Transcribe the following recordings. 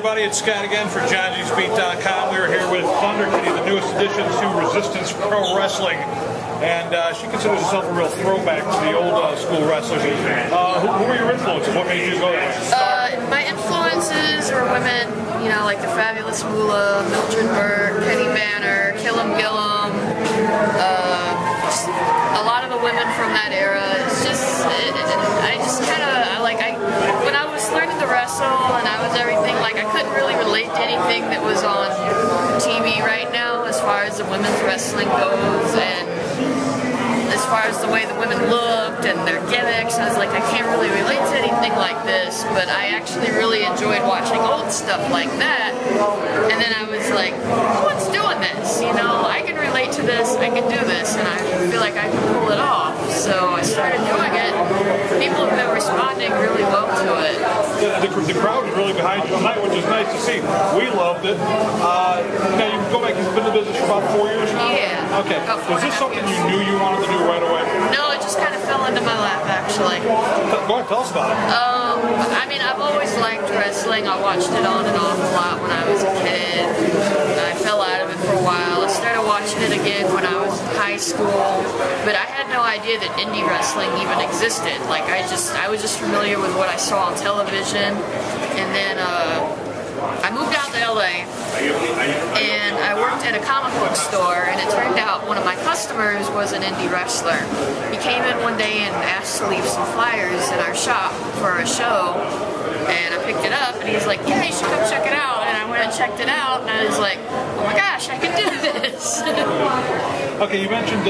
everybody, it's Scott again for Johngy'sBeat.com. We're here with Thunderkitty, the newest addition to Resistance Pro Wrestling. And she considers herself a real throwback to the old school wrestlers. Who were your influences? What made you go there? My influences were women, you know, like the Fabulous Moolah, Mildred Burke, Penny Banner, Killam Gillum, a lot of the women from that era. It's just, when I was learning to wrestle and I was everything, like I couldn't really relate to anything that was on TV right now as far as the women's wrestling goes, and as far as the way the women looked and their gimmicks. I was like, I can't really relate to anything like this, but I actually really enjoyed watching old stuff like that. And then I was like, no one's doing this, you know, I can relate to this, I can do this, and I feel like I can pull it off. So I started doing it. People have been responding really well to it. The crowd is really behind you tonight, which is nice to see. We loved it. Now you can go back, you've been in the business for about 4 years now? Yeah. Okay. Was this something you knew you wanted to do right away? No, it just kind of fell into my lap, actually. Go ahead, tell us about it. I mean, I've always liked wrestling. I watched it on and off a lot when I was a kid. I fell out of it for a while. I started watching it again when I was in high school, but I had no idea that indie wrestling even existed. Like, I was just familiar with what I saw on television, and then I moved out to LA, and I worked at a comic book store, and it turned out one of my customers was an indie wrestler. He came in one day and asked to leave some flyers in our shop for a show, and I picked it up, and he's like, yeah, you should come check it out. And I went and checked it out, and I was like, oh my gosh, I can do this. Okay, you mentioned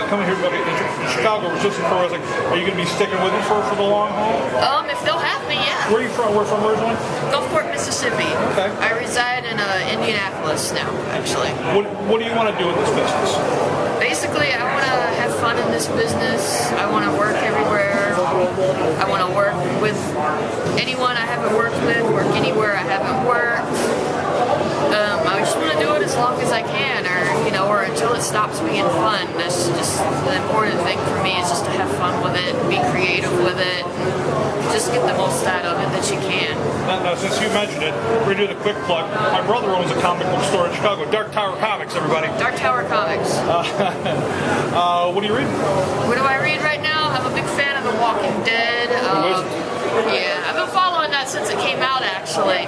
coming here in Chicago, Resistance Pro Wrestling. Are you going to be sticking with it for the long haul? If they'll have me, yeah. Where are you from? Where from originally? Gulfport, Mississippi. Okay. I reside in Indianapolis now, actually. What do you want to do in this business? Basically, I want to have fun in this business. I want to work everywhere. I want to work with anyone I haven't worked with, work anywhere I haven't worked. I just want to do it as long as I can, or until it stops being fun. That's just the important thing for me, is just to have fun with it, be creative with it, and just get the most out of it that you can. Now, since you mentioned it, we're going to do the quick plug. My brother owns a comic book store in Chicago, Dark Tower Comics, everybody. Dark Tower Comics. What are you reading? What do I read right now? I'm a big fan of The Walking Dead. Yeah, I've been following that since it came out, actually.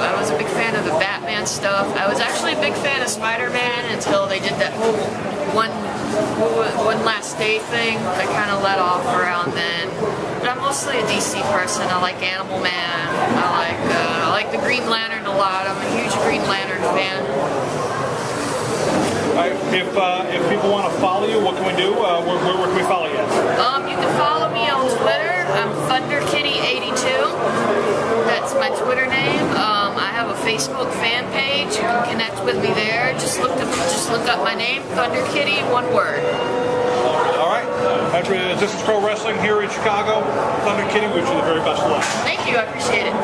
I was a big fan of the Batman stuff. I was actually a big fan of Spider-Man until they did that whole one last day thing. I kind of let off around then. But I'm mostly a DC person. I like Animal Man. I like the Green Lantern a lot. I'm a huge Green Lantern fan. If people want to follow you, what can we do? Where can we follow you? You can follow me on Twitter. I'm Thunderkitty82. That's my Twitter name. I have a Facebook fan page. You can connect with me there. Just look up my name, Thunderkitty, one word. All right. That's Resistance Pro Wrestling here in Chicago. Thunderkitty, wish you the very best of luck. Thank you. I appreciate it.